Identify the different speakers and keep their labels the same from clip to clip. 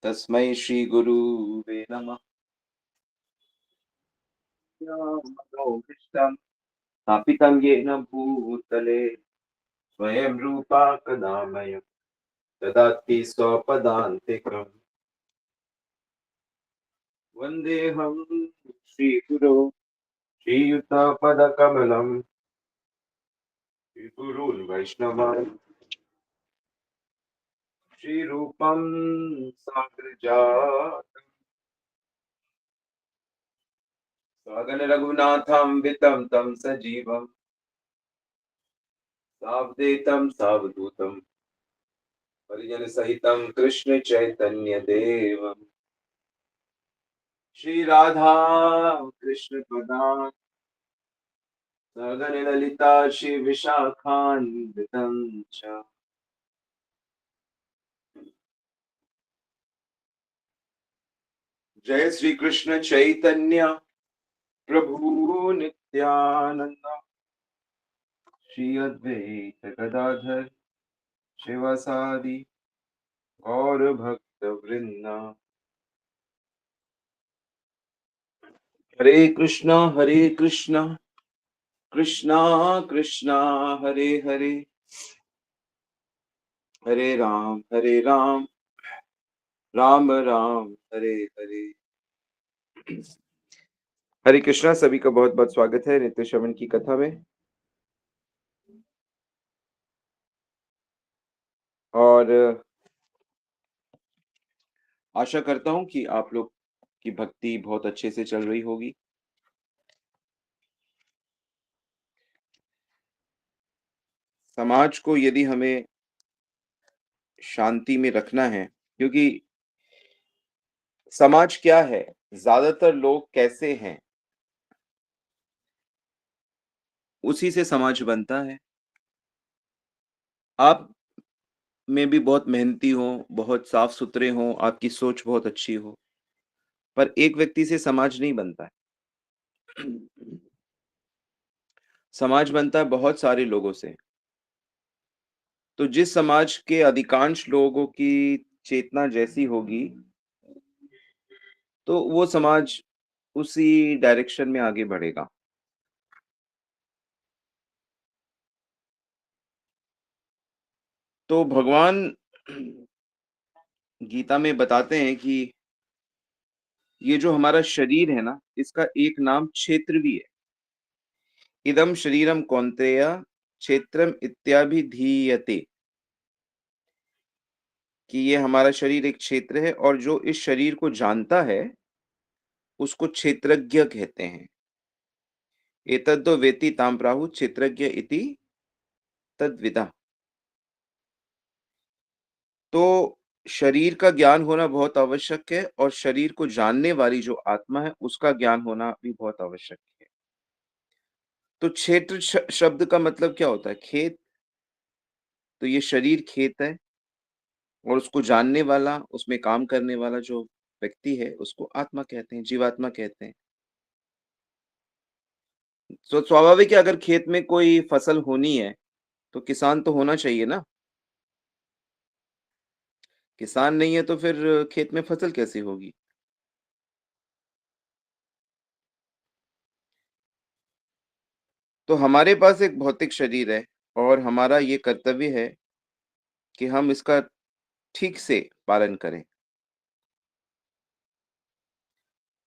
Speaker 1: तस्मै श्री गुरुवे नमः। मनोभीष्टं स्थापितं येन भूतले स्वयं रूपा कदा मह्यं ददाति स्वपदान्तिकम्। वन्देऽहं श्रीगुरो श्रीयुतपदकमलं श्रीगुरून् वैष्णवान् श्रीरूपं साग्रजातं सगन रघुनाथं वितं तं सजीवं सावधेतं सावधूतं परिजन सहितं कृष्ण चैतन्य देवम् श्री राधा कृष्ण पदान् सगन ललिता श्री विशाखान्वितं च। जय श्री कृष्ण चैतन्य प्रभु नित्यानंद श्री अद्वैत गदाधर शिवासादि गौर भक्त वृंदा। हरे कृष्णा कृष्णा कृष्णा हरे हरे, हरे राम राम राम हरे हरे। हरे कृष्णा, सभी का बहुत बहुत स्वागत है नित्य श्रवण की कथा में। और आशा करता हूं कि आप लोग की भक्ति बहुत अच्छे से चल रही होगी। समाज को यदि हमें शांति में रखना है, क्योंकि समाज क्या है, ज्यादातर लोग कैसे हैं, उसी से समाज बनता है। आप में भी बहुत मेहनती हो, बहुत साफ सुथरे हो, आपकी सोच बहुत अच्छी हो, पर एक व्यक्ति से समाज नहीं बनता है। समाज बनता है बहुत सारे लोगों से। तो जिस समाज के अधिकांश लोगों की चेतना जैसी होगी, तो वो समाज उसी डायरेक्शन में आगे बढ़ेगा। तो भगवान गीता में बताते हैं कि ये जो हमारा शरीर है ना, इसका एक नाम क्षेत्र भी है। इदम शरीरम कौन्तेय क्षेत्रम इत्याभिधीयते, कि ये हमारा शरीर एक क्षेत्र है और जो इस शरीर को जानता है उसको क्षेत्रज्ञ कहते हैं। एतद्दो वेत्ति तां प्राहुः क्षेत्रज्ञ इति तद्विदः। तो शरीर का ज्ञान होना बहुत आवश्यक है और शरीर को जानने वाली जो आत्मा है उसका ज्ञान होना भी बहुत आवश्यक है। तो क्षेत्र शब्द का मतलब क्या होता है? खेत। तो ये शरीर खेत है और उसको जानने वाला, उसमें काम करने वाला जो व्यक्ति है उसको आत्मा कहते हैं, जीवात्मा कहते हैं। तो स्वाभाविक है, अगर खेत में कोई फसल होनी है तो किसान तो होना चाहिए ना। किसान नहीं है तो फिर खेत में फसल कैसे होगी? तो हमारे पास एक भौतिक शरीर है और हमारा ये कर्तव्य है कि हम इसका ठीक से पालन करें।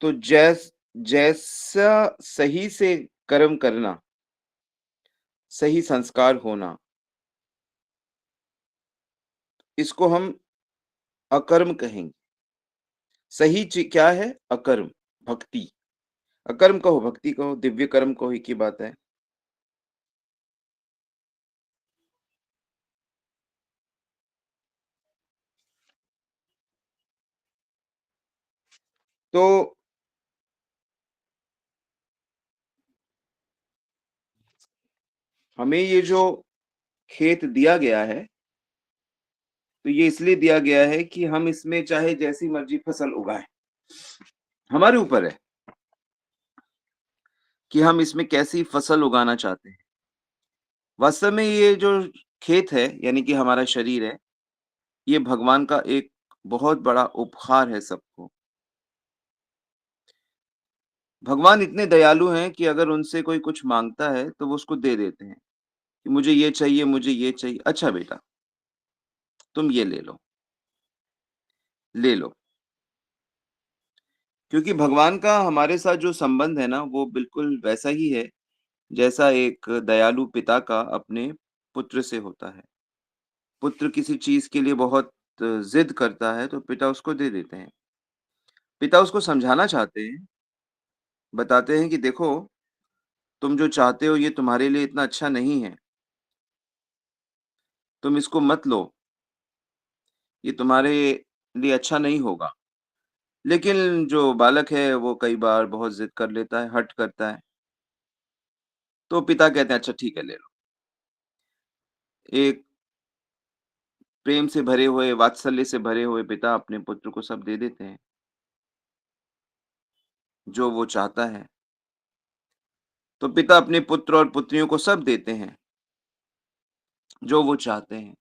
Speaker 1: तो जैसा सही से कर्म करना, सही संस्कार होना, इसको हम अकर्म कहेंगे। सही क्या है? अकर्म, भक्ति। अकर्म कहो, भक्ति कहो, दिव्य कर्म कहो, एक ही बात है। तो हमें ये जो खेत दिया गया है, तो ये इसलिए दिया गया है कि हम इसमें चाहे जैसी मर्जी फसल उगाएं। हमारे ऊपर है कि हम इसमें कैसी फसल उगाना चाहते हैं। वास्तव में ये जो खेत है, यानी कि हमारा शरीर है, ये भगवान का एक बहुत बड़ा उपहार है सबको। भगवान इतने दयालु हैं कि अगर उनसे कोई कुछ माँगता है, तो वो उसको दे देते हैं, कि मुझे ये चाहिए, मुझे ये चाहिए। अच्छा बेटा, तुम ये ले लो, ले लो। क्योंकि भगवान का हमारे साथ जो संबंध है ना, वो बिल्कुल वैसा ही है, जैसा एक दयालु पिता का अपने पुत्र से होता है। पुत्र किसी चीज़ के लिए बहुत ज़िद करता है, तो पिता उसको दे देते हैं। पिता उसको समझाना चाहते हैं, बताते हैं कि देखो, तुम जो चाहते हो ये तुम्हारे लिए इतना अच्छा नहीं है, तुम इसको मत लो, ये तुम्हारे लिए अच्छा नहीं होगा। लेकिन जो बालक है वो कई बार बहुत ज़िद कर लेता है, हठ करता है, तो पिता कहते हैं अच्छा ठीक है ले लो। एक प्रेम से भरे हुए, वात्सल्य से भरे हुए पिता अपने पुत्र को सब दे देते हैं, जो वो चाहता है। तो पिता अपने पुत्र और पुत्रियों को सब देते हैं, जो वो चाहते हैं।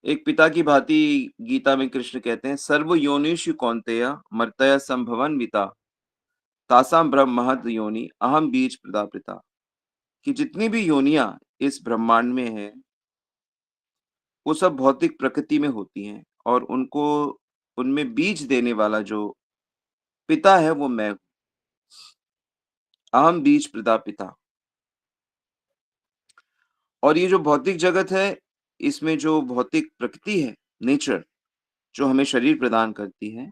Speaker 1: एक पिता की भांति गीता में कृष्ण कहते हैं, सर्व योनिषु कौन्तेय मर्त्य संभवन्विता तासाम ब्रह्म महद योनि अहम बीज प्रदापिता। कि जितनी भी योनियां इस ब्रह्मांड में है, वो सब भौतिक प्रकृति में होती हैं और उनको उनमें बीज देने वाला जो पिता है वो मैं हूँ। अहम बीज प्रदापिता। और ये जो भौतिक जगत है, इसमें जो भौतिक प्रकृति है, नेचर, जो हमें शरीर प्रदान करती है,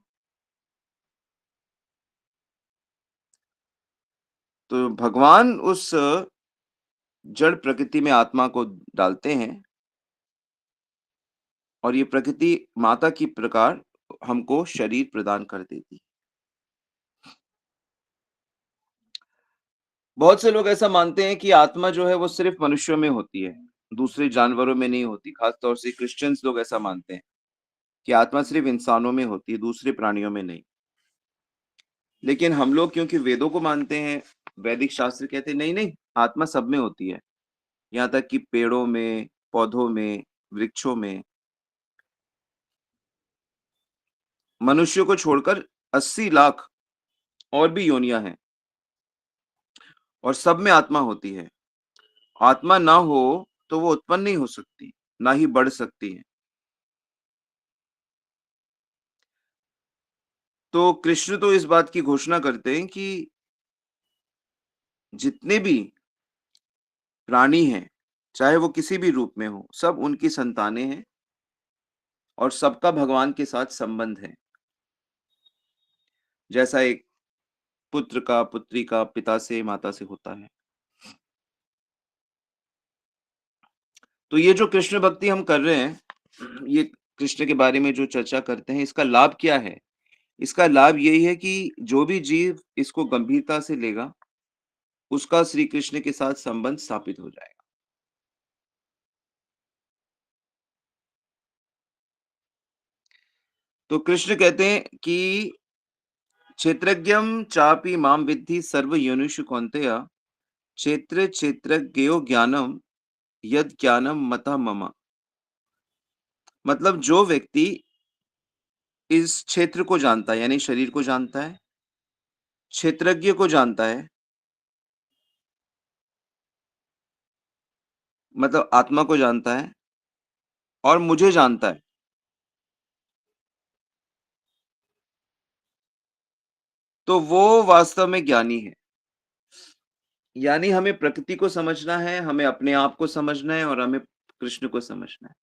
Speaker 1: तो भगवान उस जड़ प्रकृति में आत्मा को डालते हैं और ये प्रकृति माता की प्रकार हमको शरीर प्रदान कर देती है। बहुत से लोग ऐसा मानते हैं कि आत्मा जो है वो सिर्फ मनुष्यों में होती है, दूसरे जानवरों में नहीं होती। खास तौर से क्रिश्चियंस लोग ऐसा मानते हैं कि आत्मा सिर्फ इंसानों में होती है, दूसरे प्राणियों में नहीं। लेकिन हम लोग क्योंकि वेदों को मानते हैं, वैदिक शास्त्र कहते हैं नहीं, नहीं, आत्मा सब में होती है। यहाँ तक कि पेड़ों में, पौधों में, वृक्षों में, मनुष्यों को छोड़कर 80 लाख और भी योनियाँ हैं और सब में आत्मा होती है। आत्मा ना हो तो वो उत्पन्न नहीं हो सकती, ना ही बढ़ सकती है। तो कृष्ण तो इस बात की घोषणा करते हैं कि जितने भी प्राणी हैं, चाहे वो किसी भी रूप में हो, सब उनकी संतानें हैं और सबका भगवान के साथ संबंध है। जैसा एक पुत्र का, पुत्री का पिता से, माता से होता है। तो ये जो कृष्ण भक्ति हम कर रहे हैं, ये कृष्ण के बारे में जो चर्चा करते हैं, इसका लाभ क्या है? इसका लाभ यही है कि जो भी जीव इसको गंभीरता से लेगा, उसका श्री कृष्ण के साथ संबंध स्थापित हो जाएगा। तो कृष्ण कहते हैं कि क्षेत्रज्ञं चापि मां विद्धि सर्वयोनिषु कौन्तेय क्षेत्र क्षेत्रज्ञयो ज्ञानम यद ज्ञानम मतः मम। मतलब जो व्यक्ति इस क्षेत्र को जानता है, यानी शरीर को जानता है, क्षेत्रज्ञ को जानता है, मतलब आत्मा को जानता है और मुझे जानता है, तो वो वास्तव में ज्ञानी है। यानी हमें प्रकृति को समझना है, हमें अपने आप को समझना है और हमें कृष्ण को समझना है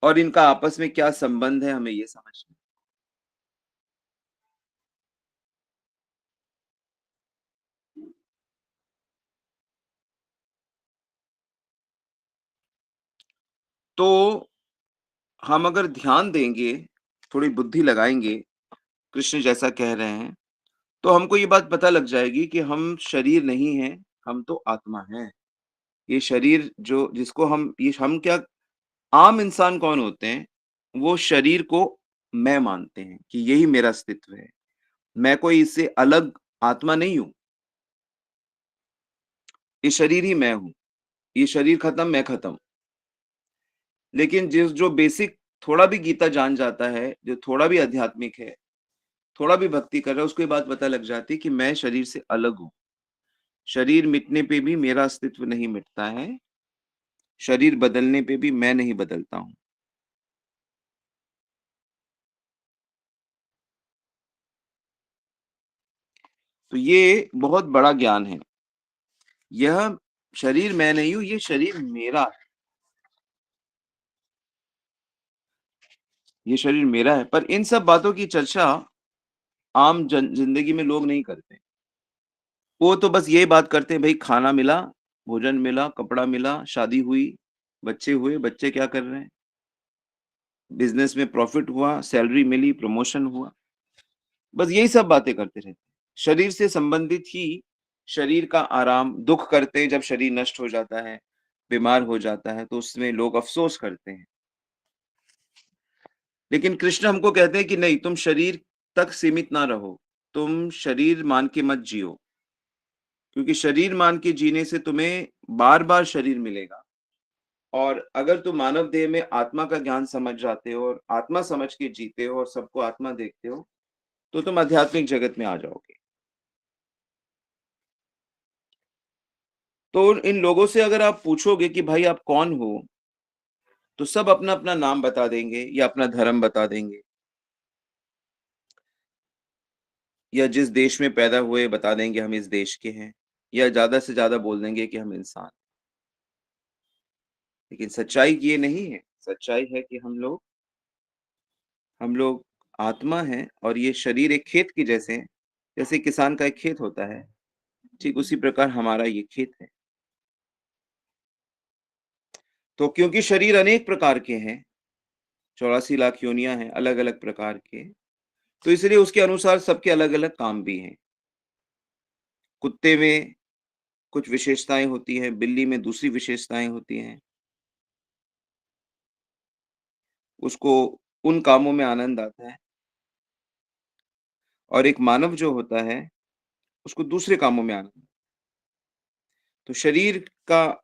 Speaker 1: और इनका आपस में क्या संबंध है, हमें ये समझना है। तो हम अगर ध्यान देंगे, थोड़ी बुद्धि लगाएँगे, कृष्ण जैसा कह रहे हैं, तो हमको ये बात पता लग जाएगी कि हम शरीर नहीं हैं, हम तो आत्मा हैं। ये शरीर जो जिसको हम ये हम क्या आम इंसान कौन होते हैं? वो शरीर को मैं मानते हैं कि यही मेरा अस्तित्व है। मैं कोई इससे अलग आत्मा नहीं हूँ। ये शरीर ही मैं हूँ। ये शरीर खत्म, मैं खत्म। लेकिन जिस जो बेसिक थोड़ा भी गीता जान जाता है, जो थोड़ा भी आध्यात्मिक है, थोड़ा भी भक्ति कर रहा है, उसको ये बात पता लग जाती है कि मैं शरीर से अलग हूँ। शरीर मिटने पे भी मेरा अस्तित्व नहीं मिटता है, शरीर बदलने पे भी मैं नहीं बदलता हूँ। तो ये बहुत बड़ा ज्ञान है। यह शरीर मैं नहीं हूँ, ये शरीर मेरा है, ये शरीर मेरा है। पर इन सब बातों की चर्चा आम ज़िंदगी में लोग नहीं करते। वो तो बस यही बात करते हैं, भई खाना मिला, भोजन मिला, कपड़ा मिला, शादी हुई, बच्चे हुए, बच्चे क्या कर रहे हैं? बिज़नेस में प्रॉफ़िट हुआ, सैलरी मिली, प्रमोशन हुआ। बस यही सब बातें करते रहते हैं। शरीर से संबंधित ही शरीर का आराम, दुःख करते हैं जब शरीर नष्ट हो जाता है, बीमार हो जाता है, तो उसमें लोग अफ़सोस करते हैं। लेकिन कृष्ण हमको कहते हैं कि नहीं, तुम शरीर तक सीमित ना रहो, तुम शरीर मान के मत जियो, क्योंकि शरीर मान के जीने से तुम्हें बार-बार शरीर मिलेगा। और अगर तुम मानव देह में आत्मा का ज्ञान समझ जाते हो और आत्मा समझ के जीते हो और सबको आत्मा देखते हो, तो तुम आध्यात्मिक जगत में आ जाओगे। तो इन लोगों से अगर आप पूछोगे कि भाई आप कौन हो? तो सब अपना-अपना नाम बता देंगे या अपना धर्म बता देंगे या जिस देश में पैदा हुए बता देंगे हम इस देश के हैं या ज़्यादा से ज़्यादा बोल देंगे कि हम इंसान। लेकिन सच्चाई ये नहीं है, सच्चाई है कि हम लोग आत्मा हैं और ये शरीर एक खेत के जैसे हैं, जैसे किसान का एक खेत होता है, ठीक उसी प्रकार हमारा ये खेत है। तो क्योंकि शरीर अनेक प्रकार के हैं, 84 लाख योनियाँ हैं अलग-अलग प्रकार के, तो इसलिए उसके अनुसार सबके अलग-अलग काम भी हैं। कुत्ते में कुछ विशेषताएँ होती हैं, बिल्ली में दूसरी विशेषताएँ होती हैं। उसको उन कामों में आनंद आता है और एक मानव जो होता है, उसको दूसरे कामों में आनंद। तो शरीर का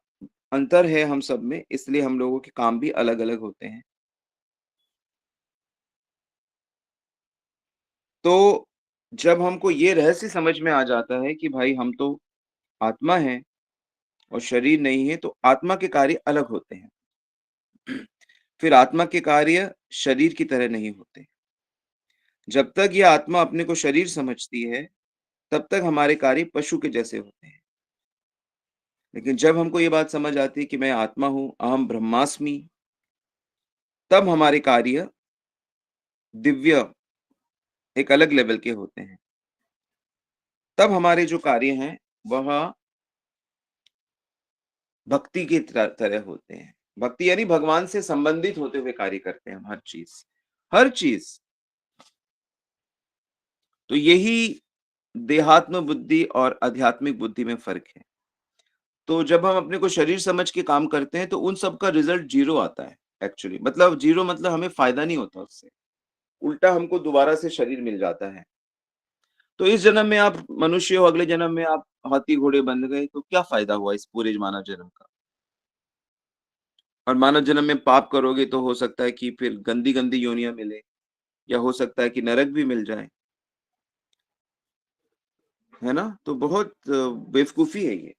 Speaker 1: अंतर है हम सब में, इसलिए हम लोगों के काम भी अलग-अलग होते हैं। तो जब हमको ये रहस्य समझ में आ जाता है कि भाई हम तो आत्मा हैं और शरीर नहीं है, तो आत्मा के कार्य अलग होते हैं। फिर आत्मा के कार्य शरीर की तरह नहीं होते। जब तक ये आत्मा अपने को शरीर समझती है, तब तक हमारे कार्य पशु के जैसे होते हैं। लेकिन जब हमको ये बात समझ आती है कि मैं आत्मा हूँ, अहम ब्रह्मास्मि, तब हमारे कार्य दिव्य एक अलग लेवल के होते हैं। तब हमारे जो कार्य हैं, वह भक्ति की तरह होते हैं। भक्ति यानी भगवान से संबंधित होते हुए कार्य करते हैं हम हर चीज़। हर चीज़। तो यही देहात्म बुद्धि और आध्यात्मिक बुद्धि में फ़र्क है। तो जब हम अपने को शरीर समझ के काम करते हैं, तो उन सब का रिज़ल्ट 0 आता है एक्चुअली। मतलब 0 मतलब हमें फ़ायदा नहीं होता उससे। उल्टा हमको दोबारा से शरीर मिल जाता है। तो इस जन्म में आप मनुष्य हो, अगले जन्म में आप हाथी घोड़े बन गए, तो क्या फ़ायदा हुआ इस पूरे मानव जन्म का? और मानव जन्म में पाप करोगे तो हो सकता है कि फिर गंदी-गंदी योनियाँ मिले या हो सकता है कि नरक भी मिल जाए, है ना? तो बहुत बेवकूफ़ी है ये।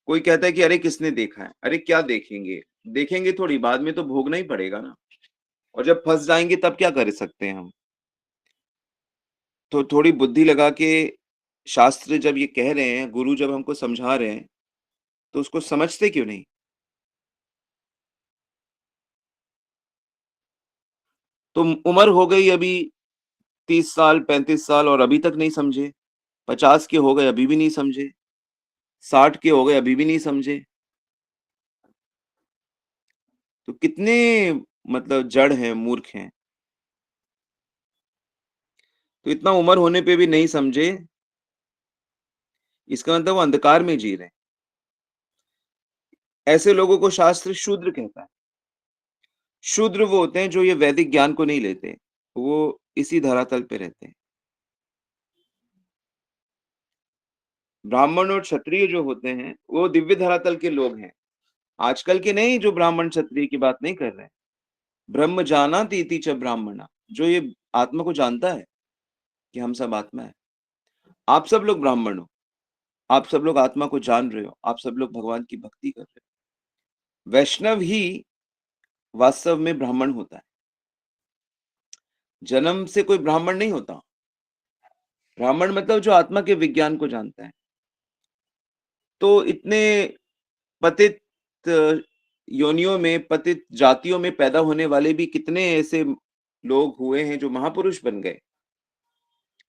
Speaker 1: कोई कहता है कि अरे किसने देखा है? अरे क्या देखेंगे? देखेंगे थोड़ी, बाद में तो भोगना ही पड़ेगा ना। और जब फँस जाएँगे तब क्या कर सकते हैं हम? तो थोड़ी बुद्धि लगा के शास्त्र जब ये कह रहे हैं, गुरु जब हमको समझा रहे हैं, तो उसको समझते क्यों नहीं? तो उम्र हो गई अभी 30 साल, 35 साल और अभी तक नहीं समझे। 50 के हो गए अभी भी नहीं समझे। 60 के हो गए अभी भी नहीं समझे। तो कितने मतलब जड़ हैं, मूर्ख हैं। तो इतना उम्र होने पे भी नहीं समझे, इसका मतलब वो अंधकार में जी रहे हैं। ऐसे लोगों को शास्त्र शूद्र कहता है। शूद्र वो होते हैं जो ये वैदिक ज्ञान को नहीं लेते। वो इसी धरातल पे रहते हैं। ब्राह्मण और क्षत्रिय जो होते हैं, वो दिव्य धरातल के लोग हैं। आजकल के नहीं जो ब्राह्मण क्षत्रिय की बात नहीं कर रहे हैं। ब्रह्म जानाति इति च ब्राह्मणा, जो ये आत्मा को जानता है कि हम सब आत्मा है। आप सब लोग ब्राह्मण हो, आप सब लोग आत्मा को जान रहे हो, आप सब लोग भगवान की भक्ति कर रहे हो। वैष्णव ही वास्तव में ब्राह्मण होता है। जन्म से कोई ब्राह्मण नहीं होता। ब्राह्मण मतलब जो आत्मा के विज्ञान को जानता है। तो इतने पतित योनियों में, पतित जातियों में पैदा होने वाले भी कितने ऐसे लोग हुए हैं जो महापुरुष बन गए,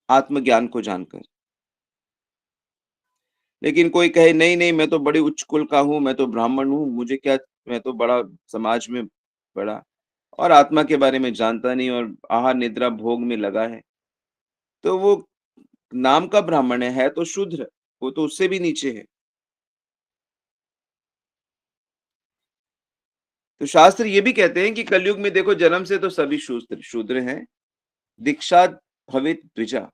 Speaker 1: आत्मज्ञान को जानकर। लेकिन कोई कहे नहीं, नहीं मैं तो बड़ी उच्च कुल का हूँ, मैं तो ब्राह्मण हूँ, मुझे क्या, मैं तो बड़ा समाज में बड़ा, और आत्मा के बारे में जानता नहीं और आहार निद्रा भोग में लगा है। तो वो नाम का ब्राह्मण है तो शूद्र, वो तो उससे भी नीचे है। तो शास्त्र ये भी कहते हैं कि कलयुग में देखो जन्म से तो सभी शूद्र शूद्र हैं, दीक्षात भवेत् द्विजा।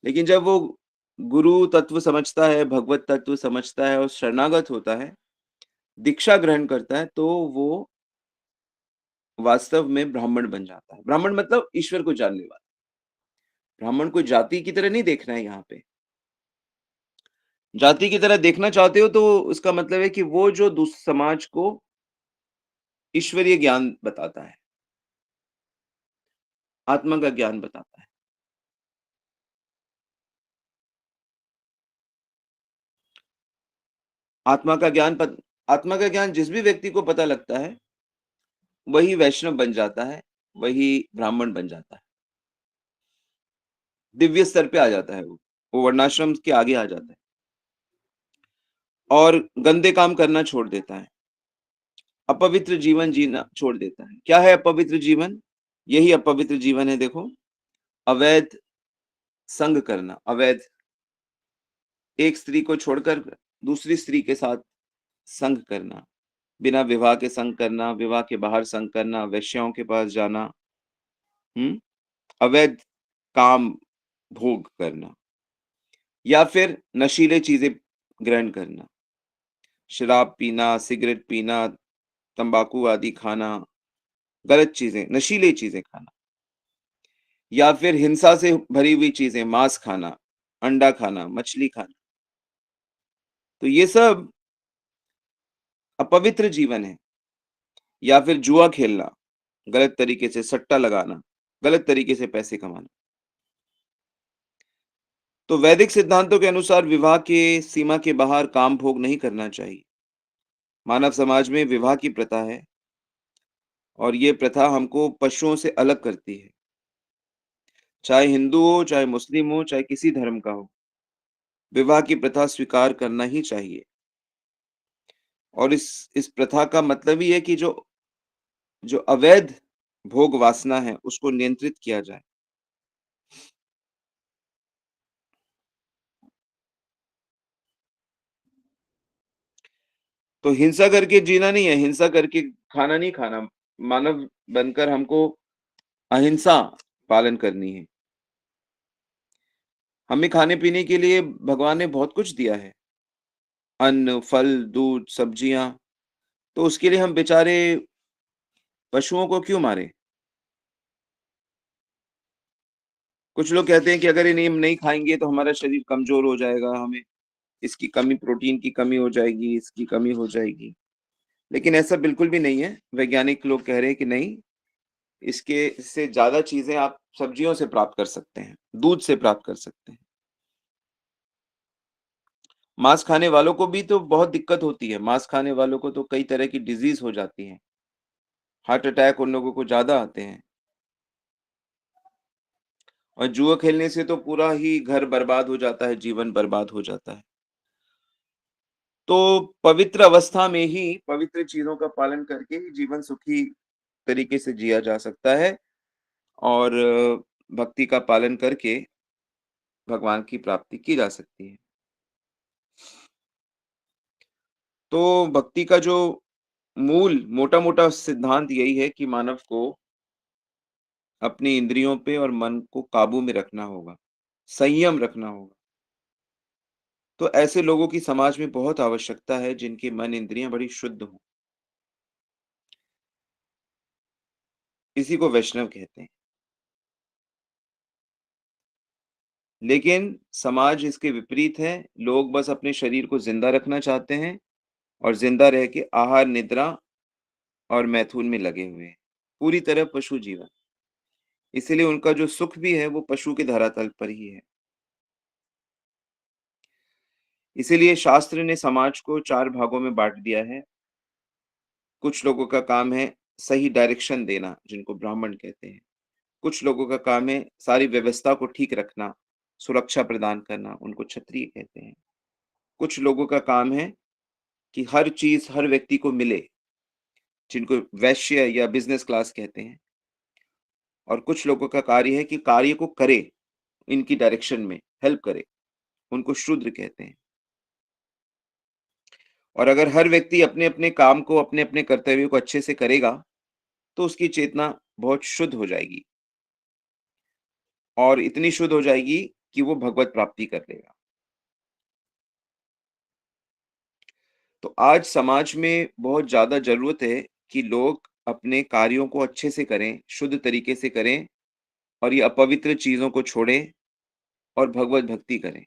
Speaker 1: लेकिन जब वो गुरु तत्व समझता है, भगवत तत्व समझता है और शरणागत होता है, दीक्षा ग्रहण करता है, तो वो वास्तव में ब्राह्मण बन जाता है। ब्राह्मण मतलब ईश्वर को जानने वाला। ब्राह्मण को जाति की तरह नहीं देखना है यहाँ पे। जाति की तरह देखना चाहते हो तो उसका मतलब है कि वो जो समाज को ईश्वरीय ज्ञान बताता है, आत्मा का ज्ञान बताता है। आत्मा का ज्ञान आत्मा का ज्ञान जिस भी व्यक्ति को पता लगता है, वही वैष्णव बन जाता है, वही ब्राह्मण बन जाता है। दिव्य स्तर पे आ जाता है वो वर्णाश्रम के आगे आ जाता है और गंदे काम करना छोड़ देता है। अपवित्र जीवन जीना छोड़ देता है। क्या है अपवित्र जीवन? यही अपवित्र जीवन है देखो, अवैध संग करना, अवैध, एक स्त्री को छोड़कर दूसरी स्त्री के साथ संग करना, बिना विवाह के संग करना, विवाह के बाहर संग करना, वेश्याओं के पास जाना, हुँ? अवैध काम भोग करना या फिर नशीले चीज़ें ग्रहण करना, शराब पीना, सिगरेट पीना, तंबाकू आदि खाना, गलत चीज़ें, नशीली चीज़ें खाना या फिर हिंसा से भरी हुई चीज़ें, मांस खाना, अंडा खाना, मछली खाना। तो ये सब अपवित्र जीवन है या फिर जुआ खेलना, गलत तरीके से सट्टा लगाना, गलत तरीके से पैसे कमाना। तो वैदिक सिद्धांतों के अनुसार विवाह के सीमा के बाहर काम भोग नहीं करना चाहिए। मानव समाज में विवाह की प्रथा है और ये प्रथा हमको पशुओं से अलग करती है। चाहे हिंदू हो, चाहे मुस्लिम हो, चाहे किसी धर्म का हो, विवाह की प्रथा स्वीकार करना ही चाहिए। और इस प्रथा का मतलब ही है कि जो जो अवैध भोग वासना है, उसको नियंत्रित किया जाए। तो हिंसा करके जीना नहीं है, हिंसा करके खाना नहीं खाना। मानव बनकर हमको अहिंसा पालन करनी है। हमें खाने-पीने के लिए भगवान ने बहुत कुछ दिया है। अन्न, फल, दूध, सब्जियाँ, तो उसके लिए हम बेचारे पशुओं को क्यों मारें? कुछ लोग कहते हैं कि अगर इन्हें हम नहीं खाएँगे तो हमारा शरीर कमज़ोर हो जाएगा, हमें इसकी कमी, प्रोटीन की कमी हो जाएगी, इसकी कमी हो जाएगी। लेकिन ऐसा बिल्कुल भी नहीं है। वैज्ञानिक लोग कह रहे हैं कि नहीं, इसके इससे ज़्यादा चीज़ें आप सब्जियों से प्राप्त कर सकते हैं, दूध से प्राप्त कर सकते हैं। मांस खाने वालों को भी तो बहुत दिक्कत होती है। मांस खाने वालों को तो कई तरह की डिज़ीज़ हो जाती हैं। हार्ट अटैक उन लोगों को ज़्यादा आते हैं और जुआ खेलने से तो पूरा ही घर बर्बाद हो जाता है, जीवन बर्बाद हो जाता है। तो पवित्र अवस्था में ही पवित्र चीज़ों का पालन करके ही जीवन सुखी तरीके से जिया जा सकता है और भक्ति का पालन करके भगवान की प्राप्ति की जा सकती है। तो भक्ति का जो मूल मोटा-मोटा सिद्धांत यही है कि मानव को अपनी इंद्रियों पे और मन को काबू में रखना होगा, संयम रखना होगा। तो ऐसे लोगों की समाज में बहुत आवश्यकता है जिनके मन इंद्रियाँ बड़ी शुद्ध हों। इसी को वैष्णव कहते हैं। लेकिन समाज इसके विपरीत है, लोग बस अपने शरीर को ज़िंदा रखना चाहते हैं और ज़िंदा रह के आहार, निद्रा और मैथुन में लगे हुए हैं, पूरी तरह पशु जीवन। इसीलिए उनका जो सुख भी है, वो पशु के धरातल पर ही है। इसीलिए शास्त्र ने समाज को 4 भागों में बाँट दिया है। कुछ लोगों का काम है सही डायरेक्शन देना, जिनको ब्राह्मण कहते हैं। कुछ लोगों का काम है सारी व्यवस्था को ठीक रखना, सुरक्षा प्रदान करना, उनको क्षत्रिय कहते हैं। कुछ लोगों का काम है कि हर चीज़ हर व्यक्ति को मिले, जिनको वैश्य या बिज़नेस क्लास कहते हैं। और कुछ लोगों का कार्य है कि कार्य को करे, इनकी डायरेक्शन में हेल्प करे, उनको शूद्र कहते हैं। और अगर हर व्यक्ति अपने-अपने काम को, अपने-अपने कर्तव्यों को अच्छे से करेगा, तो उसकी चेतना बहुत शुद्ध हो जाएगी और इतनी शुद्ध हो जाएगी कि वो भगवत प्राप्ति कर लेगा। तो आज समाज में बहुत ज़्यादा ज़रूरत है कि लोग अपने कार्यों को अच्छे से करें, शुद्ध तरीके से करें और ये अपवित्र चीज़ों को छोड़ें और भगवत भक्ति करें।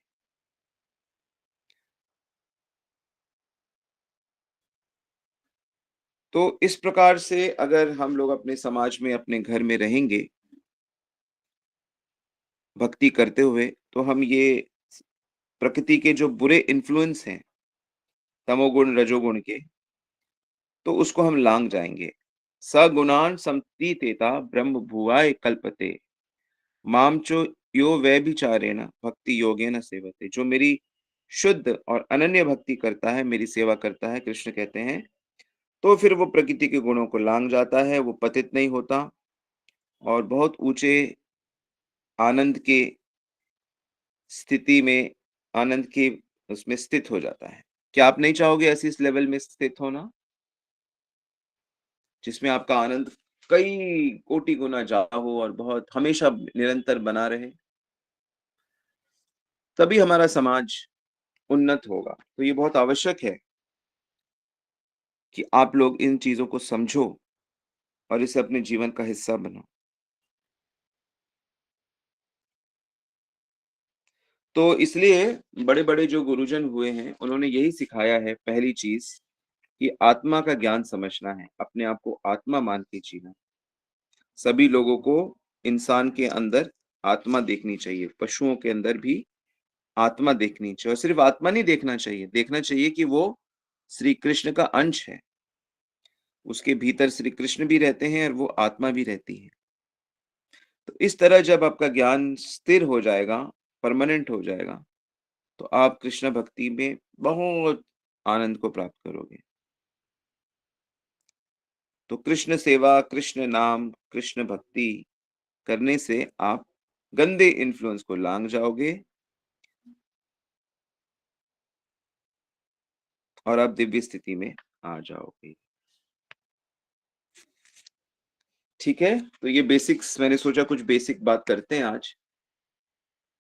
Speaker 1: तो इस प्रकार से अगर हम लोग अपने समाज में, अपने घर में रहेंगे, भक्ति करते हुए, तो हम ये प्रकृति के जो बुरे इन्फ्लुएंस हैं, तमोगुण, रजोगुण के, तो उसको हम लांघ जाएँगे। सगुणान् संतीतेता ब्रह्म भुवाय कल्पते, माम चो यो व्यभिचारेण भक्ति योगेन सेवते। जो मेरी शुद्ध और अनन्य भक्ति करता है, मेरी सेवा करता है, कृष्ण कहते हैं, तो फिर वो प्रकृति के गुणों को लांघ जाता है, वो पतित नहीं होता और बहुत ऊँचे आनंद के स्थिति में, आनंद के उसमें स्थित हो जाता है। क्या आप नहीं चाहोगे ऐसे इस लेवल में स्थित होना, जिसमें आपका आनंद कई कोटि गुना ज़्यादा हो और बहुत हमेशा निरंतर बना रहे? तभी हमारा समाज उन्नत होगा। तो ये बहुत आवश्यक है कि आप लोग इन चीज़ों को समझो और इसे अपने जीवन का हिस्सा बनाओ। तो इसलिए बड़े-बड़े जो गुरुजन हुए हैं, उन्होंने यही सिखाया है पहली चीज़ कि आत्मा का ज्ञान समझना है, अपने आप को आत्मा मान के जीना। सभी लोगों को इंसान के अंदर आत्मा देखनी चाहिए, पशुओं के अंदर भी आत्मा देखनी चाहिए और सिर्फ आत्मा नहीं देखना चाहिए कि वो श्री कृष्ण का अंश है। उसके भीतर श्री कृष्ण भी रहते हैं और वो आत्मा भी रहती है। तो इस तरह जब आपका ज्ञान स्थिर हो जाएगा, परमानेंट हो जाएगा, तो आप कृष्ण भक्ति में बहुत आनंद को प्राप्त करोगे। तो कृष्ण सेवा, कृष्ण नाम, कृष्ण भक्ति करने से आप गंदे इन्फ्लुएंस को लांघ जाओगे और आप दिव्य स्थिति में आ जाओगे। ठीक है? तो ये बेसिक्स मैंने सोचा कुछ बेसिक बात करते हैं आज।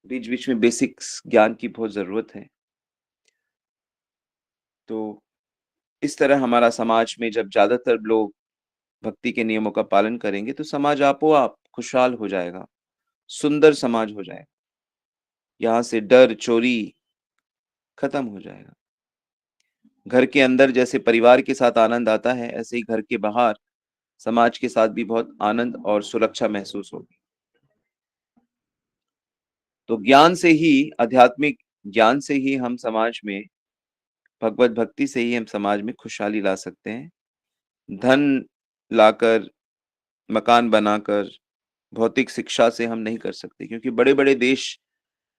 Speaker 1: बीच-बीच में बेसिक्स ज्ञान की बहुत ज़रूरत है। तो इस तरह हमारा समाज में जब ज़्यादातर लोग भक्ति के नियमों का पालन करेंगे, तो समाज आपो-आप खुशहाल हो जाएगा, सुंदर समाज हो जाएगा। यहाँ से डर, चोरी खत्म हो जाएगा। घर के अंदर जैसे परिवार के साथ आनंद आता है, ऐसे ही घर के बाहर समाज के साथ भी बहुत आनंद और सुरक्षा महसूस होगी। तो ज्ञान से ही, आध्यात्मिक ज्ञान से ही हम समाज में, भगवत भक्ति से ही हम समाज में खुशहाली ला सकते हैं। धन लाकर, मकान बनाकर, भौतिक शिक्षा से हम नहीं कर सकते क्योंकि बड़े-बड़े देश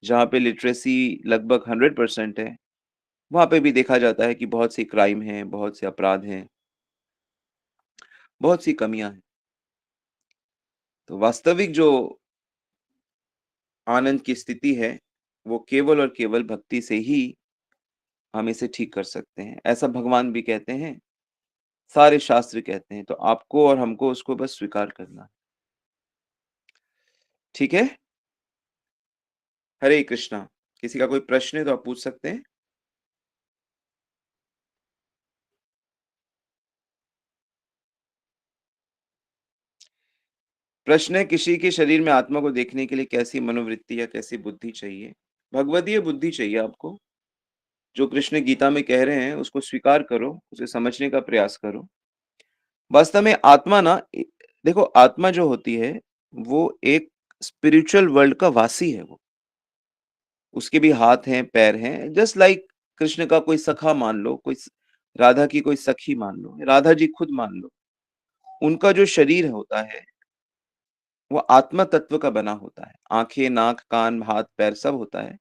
Speaker 1: जहाँ पे लिटरेसी लगभग 100% है, वहाँ पे भी देखा जाता है कि बहुत सी क्राइम हैं, बहुत से अपराध हैं, बहुत सी कमियाँ हैं। तो वास्तविक जो आनंद की स्थिति है, वो केवल और केवल भक्ति से ही हम इसे ठीक कर सकते हैं। ऐसा भगवान भी कहते हैं, सारे शास्त्र कहते हैं, तो आपको और हमको उसको बस स्वीकार करना है। ठीक है? हरे कृष्णा। किसी का कोई प्रश्न है तो आप पूछ सकते हैं। प्रश्न है, किसी के शरीर में आत्मा को देखने के लिए कैसी मनोवृत्ति या कैसी बुद्धि चाहिए? भगवदीय बुद्धि चाहिए आपको। जो कृष्ण गीता में कह रहे हैं उसको स्वीकार करो, उसे समझने का प्रयास करो। वास्तव में आत्मा ना देखो, आत्मा जो होती है वो एक स्पिरिचुअल वर्ल्ड का वासी है वो। उसके भी हाथ हैं, पैर हैं, जस्ट लाइक कृष्ण का कोई सखा मान लो, राधा की कोई सखी मान लो, राधा जी खुद मान लो। उनका जो शरीर होता है वो आत्मा तत्व का बना होता है। आँखें, नाक, कान, हाथ, पैर सब होता है।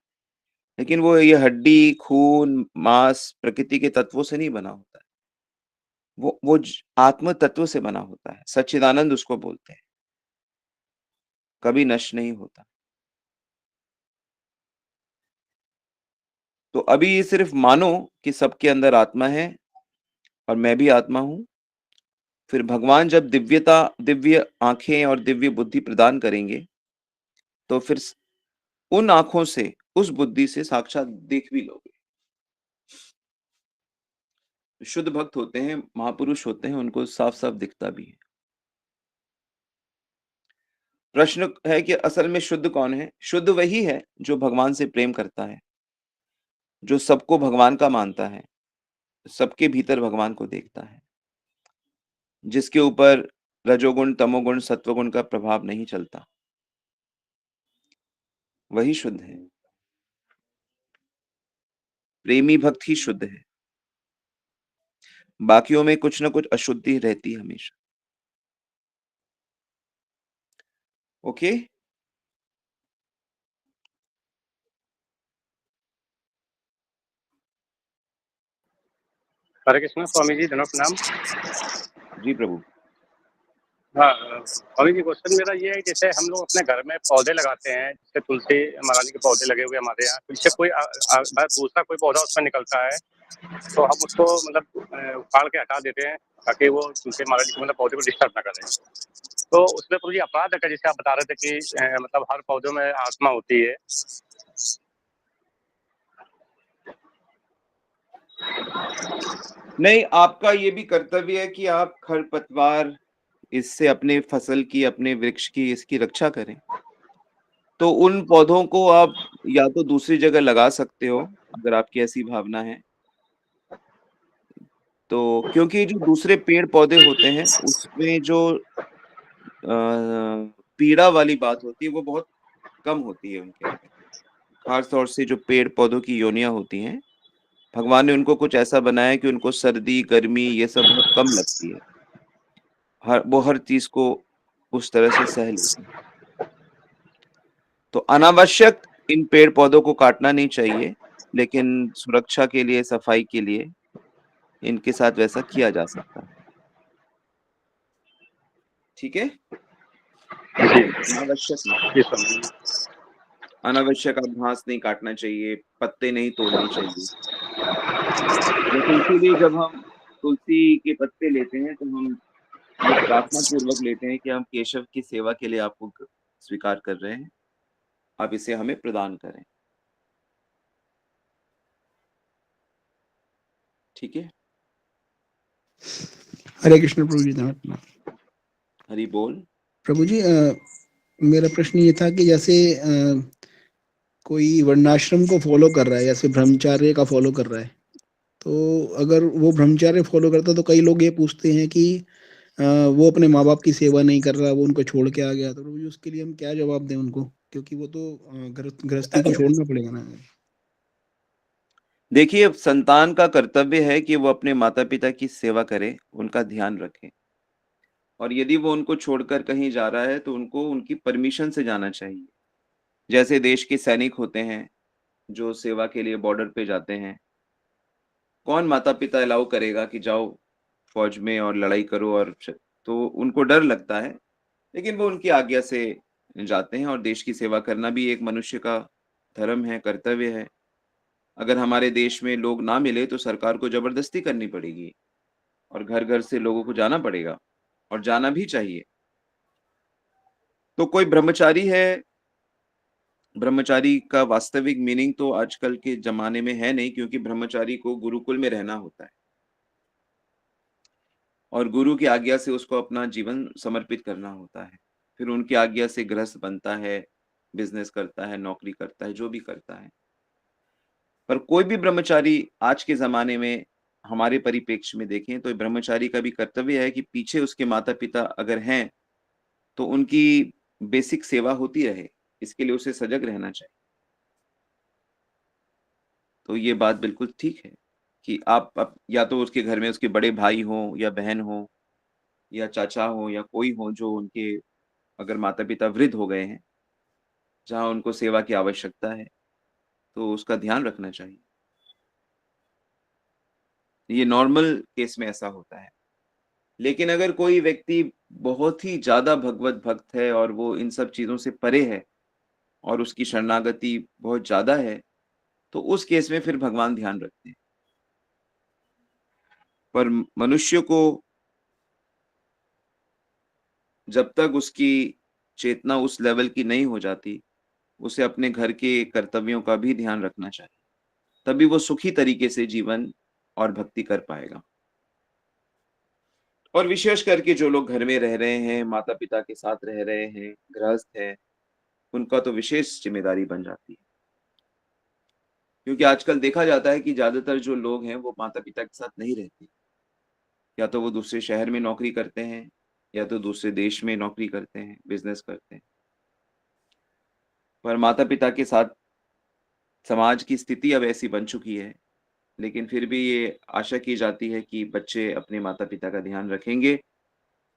Speaker 1: लेकिन वो ये हड्डी, खून, मांस, प्रकृति के तत्वों से नहीं बना होता है। वो आत्म तत्व से बना होता है। सच्चिदानंद उसको बोलते हैं। कभी नष्ट नहीं होता। तो अभी ये सिर्फ मानो कि सबके अंदर आत्मा है और मैं भी आत्मा हूँ। फिर भगवान जब दिव्य आंखें और दिव्य बुद्धि प्रदान करेंगे, तो फिर उन आंखों से, उस बुद्धि से साक्षात देख भी लोगे। शुद्ध भक्त होते हैं, महापुरुष होते हैं, उनको साफ-साफ दिखता भी है। प्रश्न है कि असल में शुद्ध कौन है? शुद्ध वही है जो भगवान से प्रेम करता है, जो सबको भगवान का मानता है, सबके भीतर भगवान को देखता है, जिसके ऊपर रजोगुण, तमोगुण, सत्वगुण का प्रभाव नहीं चलता, वही शुद्ध है। प्रेमी भक्त ही शुद्ध है। बाकियों में कुछ न कुछ अशुद्धि रहती है हमेशा। ओके?
Speaker 2: हरे कृष्ण स्वामी जी, धन्यवाद प्रणाम।
Speaker 1: जी प्रभु।
Speaker 2: हाँ, स्वामी जी क्वेश्चन मेरा ये है, जैसे हम लोग अपने घर में पौधे लगाते हैं, जैसे तुलसी महारानी के पौधे लगे हुए हमारे यहाँ, तो इससे कोई दूसरा कोई पौधा उसमें निकलता है तो हम उसको मतलब उखाड़ के हटा देते हैं ताकि वो तुलसी महारानी के मतलब पौधे को डिस्टर्ब ना करें। तो उसमें प्रभु जी अपराध है क्या? जैसे आप बता रहे थे कि मतलब हर पौधों में आत्मा होती है।
Speaker 1: नहीं, आपका ये भी कर्तव्य है कि आप खरपतवार इससे अपने फसल की, अपने वृक्ष की, इसकी रक्षा करें। तो उन पौधों को आप या तो दूसरी जगह लगा सकते हो, अगर आपकी ऐसी भावना है। तो क्योंकि जो दूसरे पेड़-पौधे होते हैं, उसमें जो पीड़ा वाली बात होती है, वो बहुत कम होती है उनके अंदर। खास तौर से जो पेड़-पौधों की योनियाँ होती हैं, भगवान ने उनको कुछ ऐसा बनाया है कि उनको सर्दी, गर्मी ये सब बहुत कम लगती है। वो हर चीज़ को उस तरह से सह लेते हैं। तो अनावश्यक इन पेड़-पौधों को काटना नहीं चाहिए, लेकिन सुरक्षा के लिए, सफाई के लिए इनके साथ वैसा किया जा सकता है। ठीक है?
Speaker 2: जी
Speaker 1: अनावश्यक नहीं।
Speaker 2: जी स्वामी जी।
Speaker 1: अनावश्यक आप घास नहीं काटना चाहिए, पत्ते नहीं तोड़ने चाहिए। जैसे इसीलिए जब हम तुलसी के पत्ते लेते हैं, तो हम ये प्रार्थना पूर्वक लेते हैं कि हम केशव की सेवा के लिए आपको स्वीकार कर रहे हैं। आप इसे हमें प्रदान करें। ठीक है?
Speaker 3: हरे कृष्ण प्रभु जी, धन्यवाद प्रणाम।
Speaker 1: हरि बोल।
Speaker 3: प्रभु जी, मेरा प्रश्न ये था कि जैसे कोई वर्णाश्रम को फॉलो कर रहा है, जैसे ब्रह्मचर्य का फॉलो कर रहा है, तो अगर वो ब्रह्मचर्य फॉलो करता है तो कई लोग ये पूछते हैं कि वो अपने माँ बाप की सेवा नहीं कर रहा, वो उनको छोड़ के आ गया, तो प्रभु जी उसके लिए हम क्या जवाब दें उनको, क्योंकि वो तो गृहस्थी को छोड़ना पड़ेगा ना।
Speaker 1: देखिए, संतान का कर्तव्य है कि वो अपने माता-पिता की सेवा करे, उनका ध्यान रखे। और यदि वो उनको छोड़कर कहीं जा रहा है, तो उनको उनकी परमिशन से जाना चाहिए। जैसे देश के सैनिक होते हैं, जो सेवा के लिए बॉर्डर पे जाते हैं। कौन माता-पिता अलाउ करेगा कि जाओ फौज में और लड़ाई करो और तो उनको डर लगता है, लेकिन वो उनकी आज्ञा से जाते हैं और देश की सेवा करना भी एक मनुष्य का धर्म है, कर्तव्य है। अगर हमारे देश में लोग ना मिले तो सरकार को ज़बरदस्ती करनी पड़ेगी और घर-घर से लोगों को जाना पड़ेगा और जाना भी चाहिए। तो कोई ब्रह्मचारी है, ब्रह्मचारी का वास्तविक मीनिंग तो आजकल के ज़माने में है नहीं, क्योंकि ब्रह्मचारी को गुरुकुल में रहना होता है। और गुरु की आज्ञा से उसको अपना जीवन समर्पित करना होता है। फिर उनकी आज्ञा से गृहस्थ बनता है, बिज़नेस करता है, नौकरी करता है, जो भी करता है। पर कोई भी ब्रह्मचारी आज के ज़माने में हमारे परिप्रेक्ष्य में देखें तो ब्रह्मचारी का भी कर्तव्य है कि पीछे उसके माता-पिता अगर हैं, तो उनकी बेसिक सेवा होती रहे। इसके लिए उसे सजग रहना चाहिए। तो ये बात बिल्कुल ठीक है कि आप या तो उसके घर में उसके बड़े भाई हों या बहन हो या चाचा हो या कोई हो जो उनके अगर माता-पिता वृद्ध हो गए हैं, जहाँ उनको सेवा की आवश्यकता है, तो उसका ध्यान रखना चाहिए। ये नॉर्मल केस में ऐसा होता है। लेकिन अगर कोई व्यक्ति बहुत ही ज़्यादा भगवत भक्त है और वो इन सब चीज़ों से परे है और उसकी शरणागति बहुत ज़्यादा है, तो उस केस में फिर भगवान ध्यान रखते हैं। पर मनुष्य को जब तक उसकी चेतना उस लेवल की नहीं हो जाती, उसे अपने घर के कर्तव्यों का भी ध्यान रखना चाहिए। तभी वो सुखी तरीके से जीवन और भक्ति कर पाएगा। और विशेष करके जो लोग घर में रह रहे हैं, माता-पिता के साथ रह रहे हैं, गृहस्थ हैं, उनका तो विशेष ज़िम्मेदारी बन जाती है। क्योंकि आजकल देखा जाता है कि ज़्यादातर जो लोग हैं, वो माता-पिता के साथ नहीं रहते। या तो वो दूसरे शहर में नौकरी करते हैं, या तो दूसरे देश में नौकरी करते हैं, बिज़नेस करते हैं। पर माता-पिता के साथ समाज की स्थिति अब ऐसी बन चुकी है, लेकिन फिर भी ये आशा की जाती है कि बच्चे अपने माता-पिता का ध्यान रखेंगे,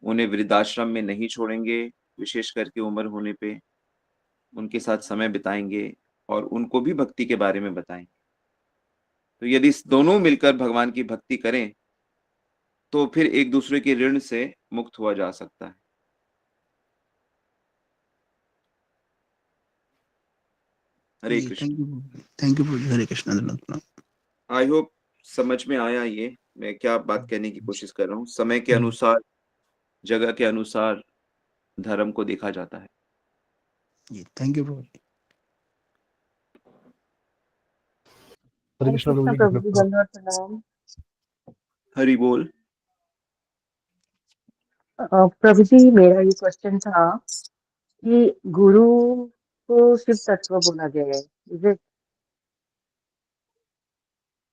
Speaker 1: उन्हें वृद्धाश्रम में नहीं छोड़ेंगे, विशेष करके उम्र होने पे, उनके साथ समय बिताएँगे और उनको भी भक्ति के बारे में बताएँगे। तो यदि दोनों मिलकर भगवान की भक्ति करें, तो फिर एक-दूसरे के ऋण से मुक्त हुआ जा सकता है। हरे
Speaker 3: जी,
Speaker 1: कृष्ण।
Speaker 3: थैंक यू प्रभु। हरे कृष्णा धन्यवाद प्रणाम।
Speaker 1: आई होप समझ में आया ये, मैं क्या बात कहने की कोशिश कर रहा हूँ। समय के अनुसार, जगह के अनुसार धर्म को देखा जाता है।
Speaker 3: जी, थैंक यू प्रभु।
Speaker 2: हरे
Speaker 4: हरे
Speaker 2: कृष्णा
Speaker 4: कृष्णा प्रभु जी, दंडवत प्रणाम।
Speaker 1: हरि बोल।
Speaker 4: प्रभु जी, मेरा ये क्वेश्चन था कि गुरु को शिव तत्व बोला गया है, इसे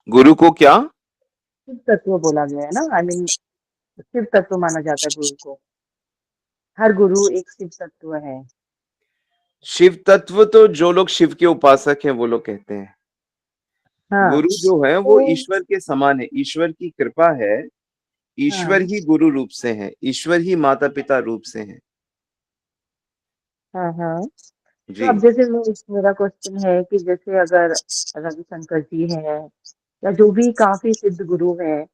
Speaker 1: गुरु को क्या?
Speaker 4: शिव तत्व बोला गया है ना, आई मीन शिव तत्व माना जाता है गुरु को। हर गुरु एक शिव तत्व है।
Speaker 1: शिव तत्व तो जो लोग शिव के उपासक हैं, वो लोग कहते हैं।
Speaker 4: हाँ
Speaker 1: गुरु जो है वो
Speaker 4: तो
Speaker 1: ईश्वर के समान है, ईश्वर की कृपा है, ईश्वर
Speaker 4: हाँ
Speaker 1: ही गुरु रूप से है, ईश्वर ही माता-पिता रूप से है।
Speaker 4: हाँ हाँ। तो
Speaker 1: जी।
Speaker 4: अब जैसे मेरा क्वेश्चन है कि जैसे अगर रविशंकर जी है या जो भी काफी सिद्ध गुरु है,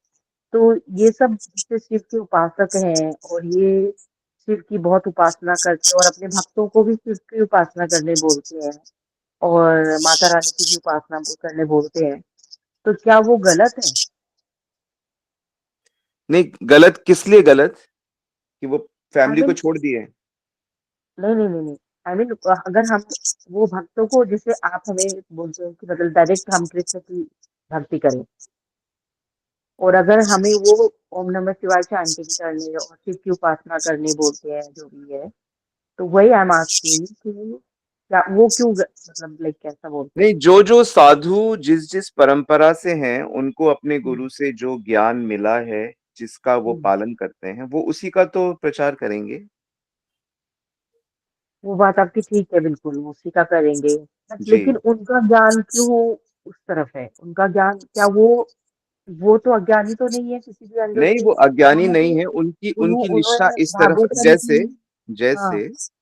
Speaker 4: तो ये सब जैसे शिव के उपासक हैं और ये शिव की बहुत उपासना करते हैं और अपने भक्तों को भी शिव की उपासना करने बोलते हैं और माता रानी की भी उपासना करने बोलते हैं, तो क्या वो गलत है?
Speaker 1: नहीं, गलत किस लिए गलत? कि वो
Speaker 4: आई
Speaker 1: फैमिली को
Speaker 4: मीन
Speaker 1: छोड़ दिए?
Speaker 4: नहीं नहीं नहीं नहीं, आई मीन अगर हम वो भक्तों को जैसे आप हमें बोलते हैं कि मतलब डायरेक्ट हम कृष्ण की भक्ति करें, और अगर हमें वो ओम नमः शिवाय चैंटिंग करने और शिव की उपासना करने बोलते हैं जो भी है, तो वही आई एम आस्किंग कि क्या वो क्यों मतलब लाइक कैसा बोलते
Speaker 1: नहीं,
Speaker 4: हैं?
Speaker 1: जो-जो साधु जिस-जिस परंपरा से हैं, उनको अपने
Speaker 4: हम्म,
Speaker 1: गुरु से जो ज्ञान मिला है, जिसका वो
Speaker 4: हम्म,
Speaker 1: पालन करते हैं, वो उसी का तो प्रचार करेंगे।
Speaker 4: वो बात आपकी ठीक है, बिल्कुल वो उसी का करेंगे,
Speaker 1: जी।
Speaker 4: लेकिन उनका ज्ञान क्यों उस तरफ है? उनका ज्ञान क्या वो तो अज्ञानी तो नहीं है किसी भी एंगल
Speaker 1: नहीं,
Speaker 4: से?
Speaker 1: वो अज्ञानी
Speaker 4: उन्होंने
Speaker 1: नहीं है, उनकी उनकी निष्ठा
Speaker 4: उन्होंने
Speaker 1: इस तरफ
Speaker 4: भागवतम की।
Speaker 1: जैसे
Speaker 4: हाँ
Speaker 1: जैसे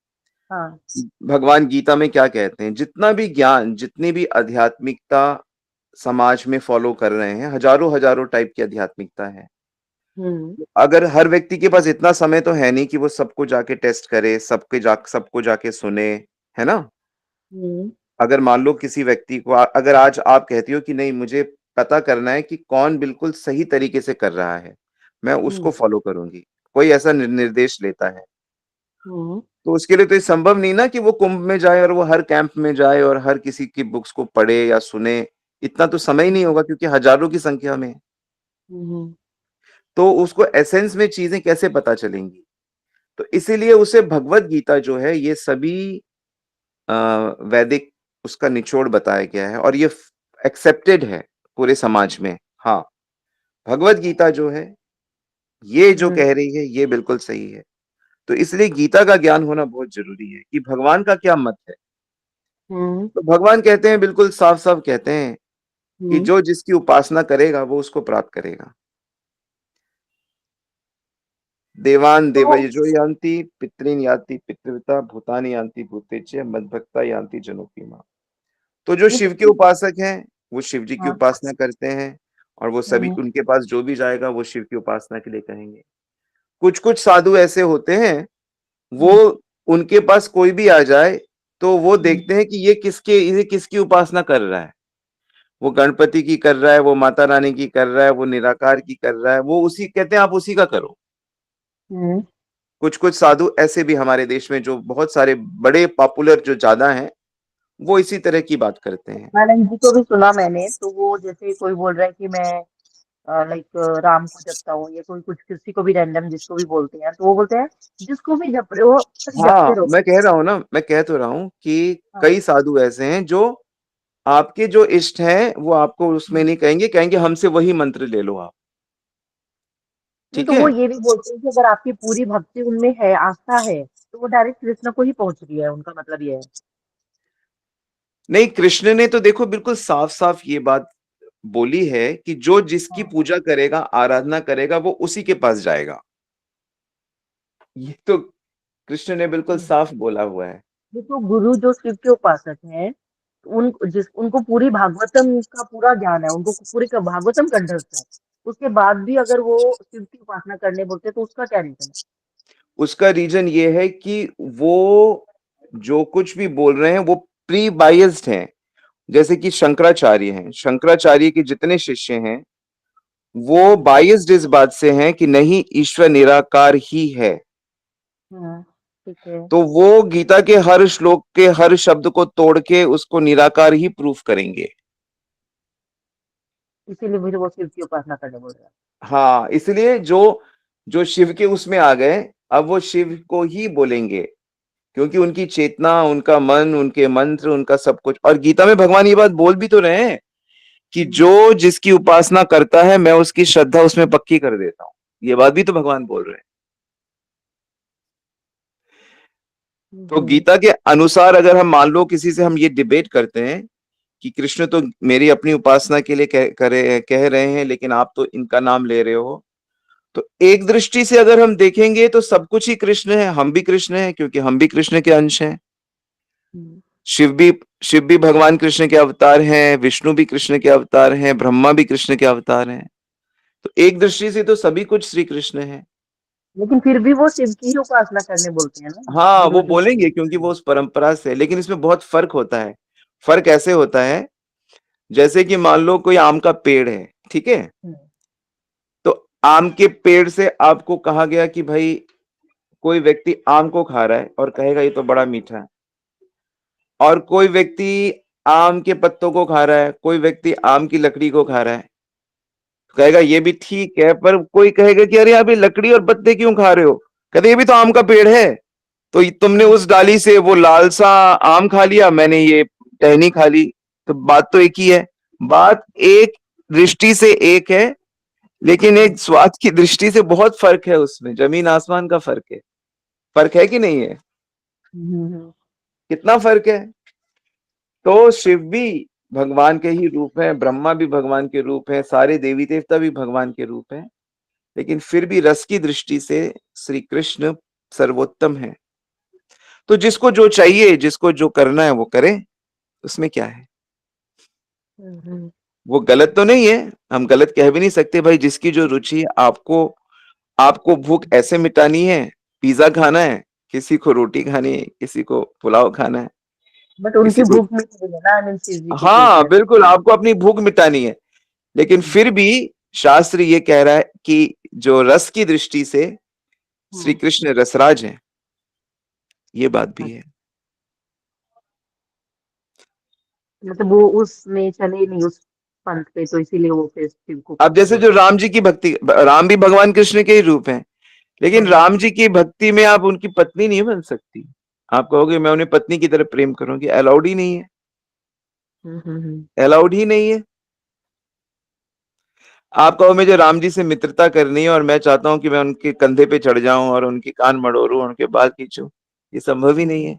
Speaker 4: हाँ।
Speaker 1: भगवान गीता में क्या कहते हैं, जितना भी ज्ञान, जितनी भी आध्यात्मिकता समाज में फॉलो कर रहे हैं, हजारों-हजारों टाइप की आध्यात्मिकता है।
Speaker 4: हम्म
Speaker 1: अगर हर व्यक्ति के पास इतना समय तो है नहीं कि वो सबको जाके टेस्ट करे, सबको जाके सुने, है ना?
Speaker 4: हम्म
Speaker 1: अगर मान लो किसी व्यक्ति को अगर आज आप कहती हो कि नहीं मुझे पता करना है कि कौन बिल्कुल सही तरीके से कर रहा है, मैं उसको
Speaker 4: हम्म
Speaker 1: फॉलो करूँगी। कोई ऐसा निर्देश लेता है,
Speaker 4: हम्म
Speaker 1: तो उसके लिए तो ये संभव नहीं ना कि वो कुंभ में जाए और वो हर कैंप में जाए और हर किसी की बुक्स को पढ़े या सुने। इतना तो समय ही नहीं होगा क्योंकि हजारों की संख्या में है।
Speaker 4: हम्म
Speaker 1: तो उसको एसेंस में चीज़ें कैसे पता चलेंगी? तो इसीलिए उसे भगवत गीता जो है ये सभी वैदिक उसका निचोड़ बताया गया है और ये एक्सेप्टेड है पूरे समाज में। हाँ, भगवत गीता जो है ये जो कह रही है ये बिल्कुल सही है। तो इसलिए गीता का ज्ञान होना बहुत जरूरी है कि भगवान का क्या मत है। तो भगवान कहते हैं, बिल्कुल साफ साफ कहते हैं कि जो जिसकी उपासना करेगा वो उसको प्राप्त करेगा। देवान देवयजो यान्ति पितॄन् यान्ति पितृव्रता भूतानि यान्ति भूतेच मद्भक्ता यान्ति जनोपमा। तो जो शिव के उपासक हैं वो शिव जी की उपासना करते हैं और वो सभी उनके पास जो भी जाएगा वो शिव की उपासना के लिए कहेंगे। कुछ कुछ साधु ऐसे होते हैं वो उनके पास कोई भी आ जाए तो वो देखते हैं कि ये किसकी उपासना कर रहा है। वो गणपति की कर रहा है, वो माता रानी की कर रहा है, वो निराकार की कर रहा है, वो उसी कहते हैं आप उसी का करो। कुछ कुछ साधु ऐसे भी हमारे देश में जो बहुत सारे बड़े पॉपुलर जो ज्यादा हैं वो इसी तरह की बात करते हैं।
Speaker 4: आनंद जी को भी सुना मैंने, तो वो जैसे कोई बोल रहा है कि मैं लाइक राम को जपता हूँ, या कोई कुछ किसी को भी रैंडम जिसको भी बोलते हैं, तो वो बोलते हैं जिसको भी जप रहे हो बस
Speaker 1: हाँ,
Speaker 4: जपते रहो।
Speaker 1: मैं कह रहा हूँ ना, मैं कह तो रहा हूँ कि कई साधु ऐसे हैं जो आपके जो इष्ट हैं वो आपको उसमें नहीं कहेंगे, कहेंगे हमसे वही मंत्र ले लो आप।
Speaker 4: नहीं,
Speaker 1: ठीक
Speaker 4: तो वो
Speaker 1: है,
Speaker 4: ये भी बोलते हैं कि अगर आपकी पूरी भक्ति उनमें है, आस्था है, तो वो डायरेक्ट कृष्ण को ही पहुंच रही है, उनका मतलब ये है।
Speaker 1: नहीं कृष्ण ने तो देखो बिल्कुल साफ साफ ये बात बोली है कि जो जिसकी पूजा करेगा, आराधना करेगा, वो उसी के पास जाएगा। ये तो कृष्ण ने बिल्कुल साफ बोला हुआ है।
Speaker 4: देखो, गुरु जो शिव के उपासक हैं, उनको पूरी भागवतम का पूरा ज्ञान है, उनको पूरी का भागवतम कंठस्थ है, उसके बाद भी अगर वो शिव की उपासना करने बोलते हैं, तो उसका क्या रीजन है?
Speaker 1: उसका रीजन ये है कि वो जो कुछ भी बोल रहे हैं वो प्री बायस्ड हैं। जैसे कि शंकराचार्य हैं, शंकराचार्य के जितने शिष्य हैं वो बायस्ड इस बात से हैं कि नहीं, ईश्वर निराकार ही है।
Speaker 4: ठीक है।
Speaker 1: तो वो गीता के हर श्लोक के हर शब्द को तोड़ के उसको निराकार ही प्रूफ करेंगे।
Speaker 4: इसीलिए मुझे वो शिव की उपासना करने बोल रहा है।
Speaker 1: हाँ, इसलिए जो जो शिव के उसमें आ गए अब वो शिव को ही बोलेंगे, क्योंकि उनकी चेतना, उनका मन, उनके मंत्र, उनका सब कुछ। और गीता में भगवान ये बात बोल भी तो रहे हैं कि जो जिसकी उपासना करता है मैं उसकी श्रद्धा उसमें पक्की कर देता हूं। ये बात भी तो भगवान बोल रहे हैं। तो गीता के अनुसार अगर हम मान लो किसी से हम ये डिबेट करते हैं कि कृष्ण तो मेरी अपनी उपासना के लिए कह रहे हैं, लेकिन आप तो इनका नाम ले रहे हो, तो एक दृष्टि से अगर हम देखेंगे तो सब कुछ ही कृष्ण है, हम भी कृष्ण हैं क्योंकि हम भी कृष्ण के अंश हैं। शिव भी भगवान कृष्ण के अवतार हैं, विष्णु भी कृष्ण के अवतार हैं, ब्रह्मा भी कृष्ण के अवतार हैं। तो एक दृष्टि से तो सभी कुछ श्री कृष्ण है।
Speaker 4: लेकिन फिर भी वो शिव की ही उपासना करने बोलते हैं ना,
Speaker 1: हाँ,
Speaker 4: गुरु
Speaker 1: वो
Speaker 4: जी।
Speaker 1: बोलेंगे क्योंकि वो उस परंपरा से। लेकिन इसमें बहुत फर्क होता है। फर्क ऐसे होता है जैसे कि मान लो कोई आम का पेड़ है, ठीक है, तो आम के पेड़ से आपको कहा गया कि भाई कोई व्यक्ति आम को खा रहा है और कहेगा ये तो बड़ा मीठा है, और कोई व्यक्ति आम के पत्तों को खा रहा है, कोई व्यक्ति आम की लकड़ी को खा रहा है, कहेगा ये भी ठीक है। पर कोई कहेगा कि अरे आप ये लकड़ी और पत्ते क्यों खा रहे हो, कहते ये भी तो आम का पेड़ है, तो तुमने उस डाली से वो लाल सा आम खा लिया, मैंने ये टहनी खा ली। तो बात तो एक ही है, बात एक दृष्टि से एक है, लेकिन एक स्वाद की दृष्टि से बहुत फर्क है। उसमें जमीन आसमान का फर्क है कि नहीं है? कितना फर्क है। तो शिव भी भगवान के ही रूप है, ब्रह्मा भी भगवान के रूप है, सारे देवी देवता भी भगवान के रूप है, लेकिन फिर भी रस की दृष्टि से श्री कृष्ण सर्वोत्तम है। तो जिसको जो चाहिए, जिसको जो करना है वो करे, उसमें क्या है। वो गलत तो नहीं है, हम गलत कह भी नहीं सकते भाई। जिसकी जो रुचि है, आपको भूख ऐसे मिटानी है, पिज्जा खाना है, किसी को रोटी खानी है, किसी को पुलाव खाना है,
Speaker 4: बट उनकी
Speaker 1: किसी को,
Speaker 4: भूख मिट गई है ना आनंद शिव जी के
Speaker 1: हाँ
Speaker 4: कृष्ण।
Speaker 1: बिल्कुल आपको अपनी भूख मिटानी है। लेकिन फिर भी शास्त्र ये कह रहा है कि जो रस की दृष्टि से श्री कृष्ण रसराज है, ये बात भी है।
Speaker 4: मतलब वो उसमें चले नहीं, उस पंथ पे, तो इसीलिए वो फिर शिव को
Speaker 1: अब जैसे जो राम जी की भक्ति, राम भी भगवान कृष्ण के ही रूप हैं, लेकिन राम जी की भक्ति में आप उनकी पत्नी नहीं बन सकती। आप कहोगे मैं उन्हें पत्नी की तरह प्रेम करूंगी, अलाउड ही नहीं है, अलाउड ही नहीं है। आप कहो मुझे राम जी से मित्रता करनी है और मैं चाहता हूं कि मैं उनके कंधे पे चढ़ जाऊं और उनके कान मड़ोरूं, उनके बाल खींचूं, ये संभव ही नहीं है।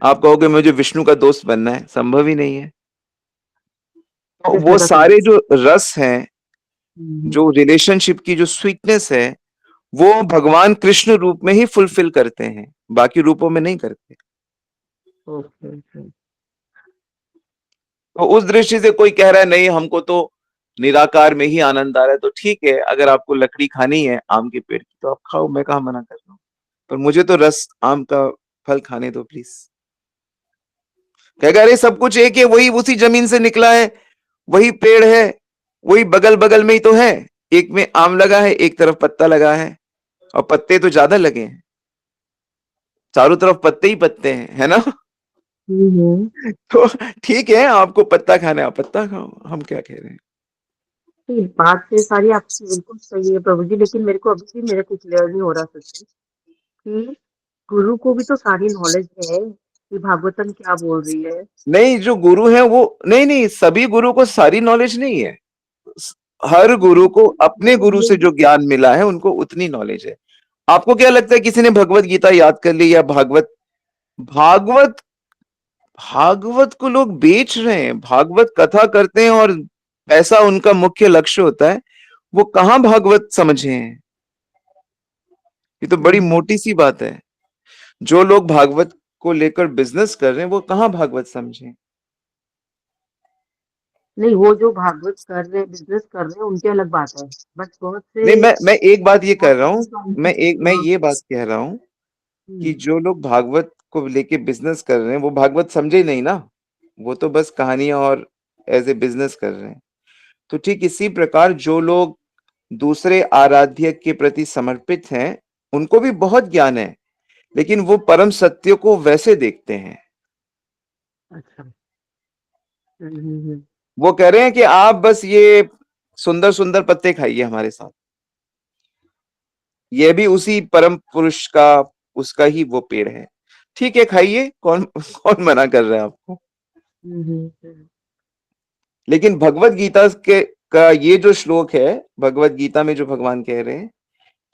Speaker 1: आप कहोगे मुझे विष्णु का दोस्त बनना है, संभव ही नहीं है। तो
Speaker 4: कृष्ण
Speaker 1: वो
Speaker 4: का
Speaker 1: सारे जो रस हैं,
Speaker 4: हम्म,
Speaker 1: जो रिलेशनशिप की जो स्वीटनेस है, वो भगवान कृष्ण रूप में ही फुलफिल करते हैं, बाकी रूपों में नहीं करते।
Speaker 4: ओके ओके
Speaker 1: तो उस दृष्टि से कोई कह रहा है नहीं हमको तो निराकार में ही आनंद आ रहा है, तो ठीक है, अगर आपको लकड़ी खानी है आम के पेड़ की तो आप खाओ, मैं कहाँ मना कर रहा हूँ, पर मुझे तो रस आम का फल खाने दो प्लीज। कहेगा अरे सब कुछ एक है, वही उसी जमीन से निकला है, वही पेड़ है, वही बगल बगल में ही तो है, एक में आम लगा है, एक तरफ पत्ता लगा है, और पत्ते तो ज्यादा लगे हैं, चारों तरफ पत्ते ही पत्ते हैं, है ना। तो ठीक है, आपको पत्ता खाना है आप पत्ता खाओ, हम क्या कह रहे हैं।
Speaker 4: तो बात से सारी आपकी बिल्कुल सही है प्रभु जी, लेकिन मेरे को अभी भी मेरे को क्लियर नहीं हो रहा सच में कि गुरु को भी तो सारी नॉलेज है कि भागवतम क्या बोल रही है।
Speaker 1: नहीं, जो गुरु है वो नहीं नहीं, सभी गुरु को सारी नॉलेज नहीं है। हर गुरु को अपने गुरु से जो ज्ञान मिला है उनको उतनी नॉलेज है। आपको क्या लगता है किसी ने भगवत गीता याद कर ली या भागवत, भागवत भागवत को लोग बेच रहे हैं, भागवत कथा करते हैं और पैसा उनका मुख्य लक्ष्य होता है, वो कहां भागवत समझे हैं। ये तो बड़ी मोटी सी बात है। जो लोग भागवत को लेकर बिजनेस कर रहे हैं वो कहां भागवत समझे।
Speaker 4: नहीं, वो जो भागवत कर रहे हैं, बिजनेस कर रहे हैं, उनकी अलग बात है, बट बहुत
Speaker 1: नहीं,
Speaker 4: से
Speaker 1: मैं एक बात ये कर रहा हूं, मैं
Speaker 4: हाँ,
Speaker 1: ये बात कह रहा हूं कि
Speaker 4: हम्म,
Speaker 1: जो लोग भागवत को लेके बिजनेस कर रहे हैं वो भागवत समझे ही नहीं ना, वो तो बस कहानियां और एज ए बिजनेस कर रहे हैं। तो ठीक इसी प्रकार जो लोग दूसरे आराध्य के प्रति समर्पित हैं उनको भी बहुत ज्ञान है, लेकिन वो परम सत्य को वैसे देखते हैं।
Speaker 4: अच्छा हम्म, हम्म, हम्म,
Speaker 1: वो कह रहे हैं कि आप बस ये सुंदर सुंदर पत्ते खाइए हमारे साथ, ये भी उसी परम पुरुष का, उसका ही वो पेड़ है, ठीक है खाइए, कौन कौन मना कर रहा है आपको। लेकिन भगवत गीता के का ये जो श्लोक है, भगवत गीता में जो भगवान कह रहे हैं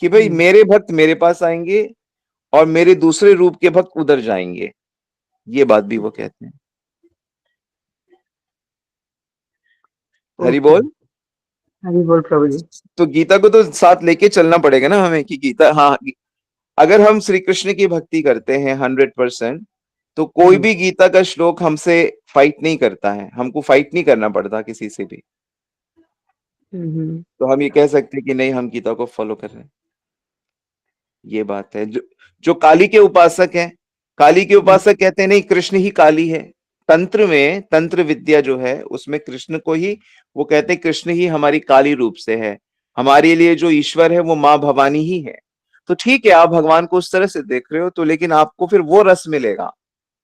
Speaker 1: कि भाई मेरे भक्त मेरे पास आएंगे और मेरे दूसरे रूप के भक्त उधर जाएंगे, ये बात भी वो कहते हैं। हरि
Speaker 4: ओके,
Speaker 1: बोल।
Speaker 4: हरी बोल प्रभु जी।
Speaker 1: तो गीता को तो साथ लेके चलना पड़ेगा ना हमें कि गीता, हाँ, अगर हम श्री कृष्ण की भक्ति करते हैं 100%, तो कोई
Speaker 4: हम्म,
Speaker 1: भी गीता का श्लोक हमसे फाइट नहीं करता है, हमको फाइट नहीं करना पड़ता किसी से भी। तो हम ये कह सकते हैं कि नहीं हम गीता को फॉलो कर रहे हैं, ये बात है। जो काली के उपासक हैं, काली के उपासक कहते हैं नहीं कृष्ण ही काली है। तंत्र में, तंत्र विद्या जो है उसमें कृष्ण को ही वो कहते हैं कृष्ण ही हमारी काली रूप से है, हमारे लिए जो ईश्वर है वो माँ भवानी ही है। तो ठीक है, आप भगवान को उस तरह से देख रहे हो, तो लेकिन आपको फिर वो रस मिलेगा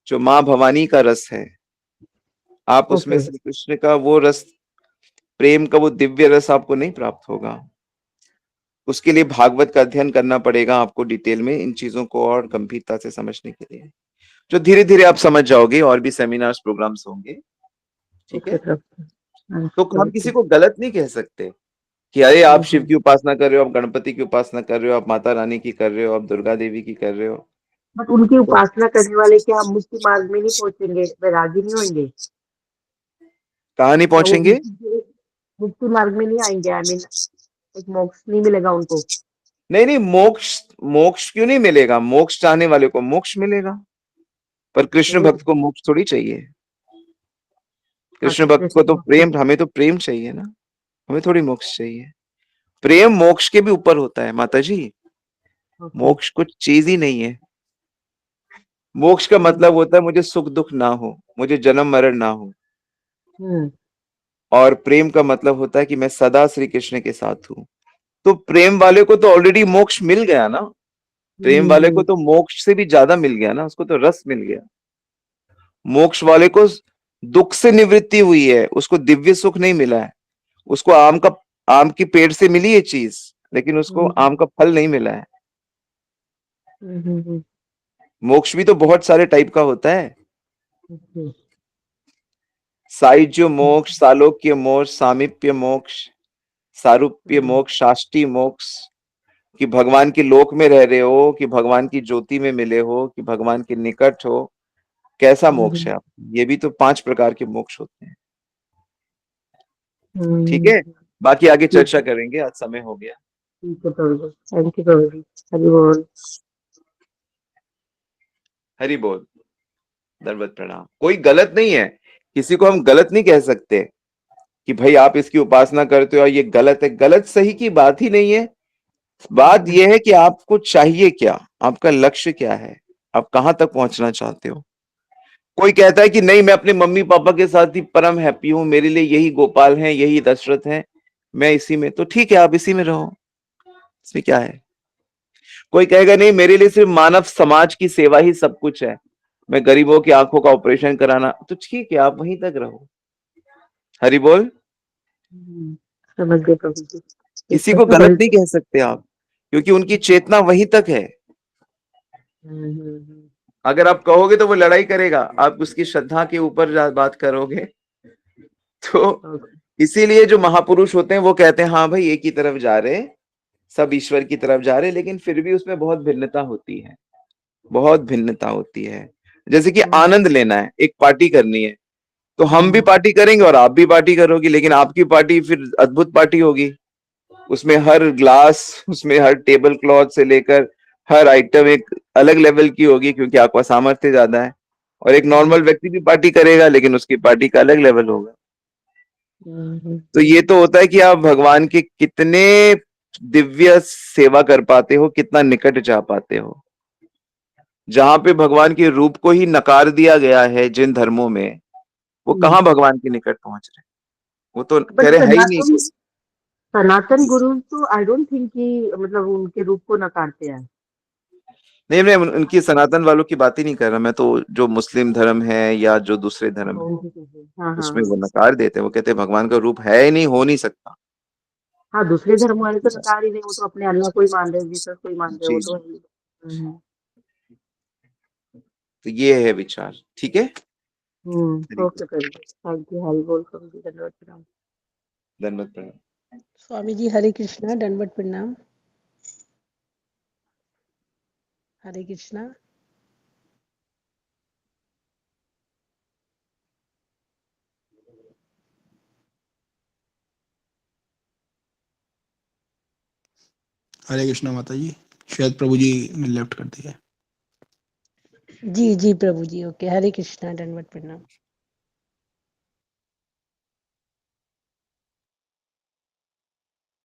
Speaker 1: जो माँ भवानी का रस है। आप उसमें
Speaker 4: ओके
Speaker 1: श्री कृष्ण का वो रस, प्रेम का वो दिव्य रस आपको नहीं प्राप्त होगा। उसके लिए भागवत का अध्ययन करना पड़ेगा आपको डिटेल में, इन चीजों को और गंभीरता से समझने के लिए, जो धीरे धीरे आप समझ जाओगे, और भी सेमिनार्स प्रोग्राम्स होंगे। ठीक
Speaker 4: ओके
Speaker 1: है,
Speaker 4: प्रभु,
Speaker 1: तो हम किसी को गलत नहीं कह सकते कि अरे आप शिव की उपासना कर रहे हो, आप गणपति की उपासना कर रहे हो, आप माता रानी की कर रहे हो, आप दुर्गा देवी की कर रहे हो।
Speaker 4: बट उनकी
Speaker 1: तो
Speaker 4: उपासना करने वाले क्या मुक्ति मार्ग में नहीं पहुंचेंगे, वैरागी नहीं होंगे?
Speaker 1: कहाँ नहीं
Speaker 4: क्या वो
Speaker 1: पहुंचेंगे।
Speaker 4: मुक्ति मार्ग में नहीं आएंगे? आई मीन एक मोक्ष नहीं मिलेगा उनको?
Speaker 1: नहीं नहीं, मोक्ष, मोक्ष क्यों नहीं मिलेगा, मोक्ष चाहने वाले को मोक्ष मिलेगा, पर कृष्ण
Speaker 4: तो
Speaker 1: भक्त को मोक्ष थोड़ी चाहिए। कृष्ण
Speaker 4: अच्छा,
Speaker 1: भक्त को
Speaker 4: कृष्ण
Speaker 1: तो
Speaker 4: भक्त
Speaker 1: प्रेम, हमें तो प्रेम चाहिए ना, हमें थोड़ी मोक्ष चाहिए। प्रेम मोक्ष के भी ऊपर होता है माता जी,
Speaker 4: ओके
Speaker 1: मोक्ष कुछ चीज ही नहीं है। मोक्ष का मतलब होता है मुझे सुख दुख ना हो, मुझे जन्म मरण ना हो।
Speaker 4: हम्म
Speaker 1: और प्रेम का मतलब होता है कि मैं सदा श्री कृष्ण के साथ हूं। तो प्रेम वाले को तो ऑलरेडी मोक्ष मिल गया ना, प्रेम वाले को तो मोक्ष से भी ज्यादा मिल गया ना, उसको तो रस मिल गया। मोक्ष वाले को दुख से निवृत्ति हुई है, उसको दिव्य सुख नहीं मिला है, उसको आम की पेड़ से मिली ये चीज, लेकिन उसको
Speaker 4: हम्म,
Speaker 1: आम का फल नहीं मिला है।
Speaker 4: हम्म,
Speaker 1: मोक्ष भी तो बहुत सारे टाइप का होता है।
Speaker 4: हम्म,
Speaker 1: सायुज्य मोक्ष, सालोक्य मोक्ष, सामीप्य मोक्ष, सारूप्य
Speaker 4: हम्म,
Speaker 1: मोक्ष, शाष्टी मोक्ष, कि भगवान के लोक में रह रहे हो, कि भगवान की ज्योति में मिले हो, कि भगवान के निकट हो, कैसा मोक्ष है आप। ये भी तो 5 प्रकार के मोक्ष होते हैं। ठीक है, बाकी आगे
Speaker 4: ठीक
Speaker 1: चर्चा करेंगे, आज समय हो गया।
Speaker 4: ठीक है प्रभु जी, थैंक यू प्रभु जी, हरि बोल।
Speaker 1: हरि बोल, दंडवत प्रणाम। कोई गलत नहीं है, किसी को हम गलत नहीं कह सकते कि भाई आप इसकी उपासना करते हो और ये गलत है। गलत सही की बात ही नहीं है। बात यह है कि आपको चाहिए क्या, आपका लक्ष्य क्या है, आप कहां तक पहुंचना चाहते हो। कोई कहता है कि नहीं, मैं अपने मम्मी पापा के साथ ही परम हैप्पी हूं, मेरे लिए यही गोपाल हैं, यही दशरथ हैं, मैं इसी में, तो ठीक है, आप इसी में रहो, इसमें क्या है। कोई कहेगा नहीं, मेरे लिए सिर्फ मानव समाज की सेवा ही सब कुछ है, मैं गरीबों की आंखों का ऑपरेशन कराना, तो ठीक है, आप वहीं तक रहो। हरि बोल।
Speaker 4: समझ गए प्रभु जी।
Speaker 1: किसी
Speaker 4: इतना
Speaker 1: को
Speaker 4: तो
Speaker 1: गलत
Speaker 4: हेल्प।
Speaker 1: नहीं कह सकते आप, क्योंकि उनकी चेतना वहीं तक है। अगर आप कहोगे तो वो लड़ाई करेगा, आप उसकी श्रद्धा के ऊपर बात करोगे तो इसीलिए जो महापुरुष होते हैं वो कहते हैं हाँ भाई एक ही तरफ जा रहे, सब ईश्वर की तरफ जा रहे, लेकिन फिर भी उसमें बहुत भिन्नता होती है, बहुत भिन्नता होती है। जैसे कि आनंद लेना है, एक पार्टी करनी है, तो हम भी पार्टी करेंगे और आप भी पार्टी करोगे, लेकिन आपकी पार्टी फिर अद्भुत पार्टी होगी। उसमें हर ग्लास, उसमें हर टेबल क्लॉथ से लेकर हर आइटम एक अलग लेवल की होगी, क्योंकि आपका सामर्थ्य ज्यादा है। और एक नॉर्मल व्यक्ति भी पार्टी करेगा, लेकिन उसकी पार्टी का अलग लेवल होगा। तो ये तो होता है कि आप भगवान के कितने दिव्य सेवा कर पाते हो, कितना निकट जा पाते हो। जहां पे भगवान के रूप को ही नकार दिया गया है जिन धर्मों में, वो कहाँ भगवान के निकट पहुंच रहे, वो तो कह
Speaker 4: बट
Speaker 1: रहे है ही नहीं कोई।
Speaker 4: सनातन गुरु तो आई डोंट थिंक कि मतलब उनके रूप को नकारते हैं।
Speaker 1: नहीं, मैं उनकी सनातन वालों की बात ही नहीं कर रहा, मैं तो जो मुस्लिम धर्म है या जो दूसरे धर्म है
Speaker 4: हाँ हाँ
Speaker 1: उसमें
Speaker 4: हाँ
Speaker 1: वो नकार देते हैं, वो कहते हैं भगवान का रूप है ही नहीं, हो नहीं सकता।
Speaker 4: हाँ, दूसरे धर्म वाले तो नकार ही नहीं, वो तो अपने अल्लाह को ही मान रहे, जीसस को ही मान रहे, वो
Speaker 1: जी
Speaker 4: तो
Speaker 1: जी,
Speaker 4: है ही। हम्म
Speaker 1: तो ये है विचार। ठीक है, हरि बोल,
Speaker 4: ओके प्रभु जी, थैंक यू, हरि बोल प्रभु जी, धन्यवाद प्रणाम।
Speaker 1: धन्यवाद प्रणाम।
Speaker 5: स्वामी जी हरे कृष्णा, दंडवत प्रणाम। हरे कृष्णा।
Speaker 3: हरे कृष्णा माता जी, शायद प्रभु जी ने लेफ्ट कर दिया है।
Speaker 5: जी जी प्रभु जी, ओके, हरे कृष्णा, दंडवत प्रणाम।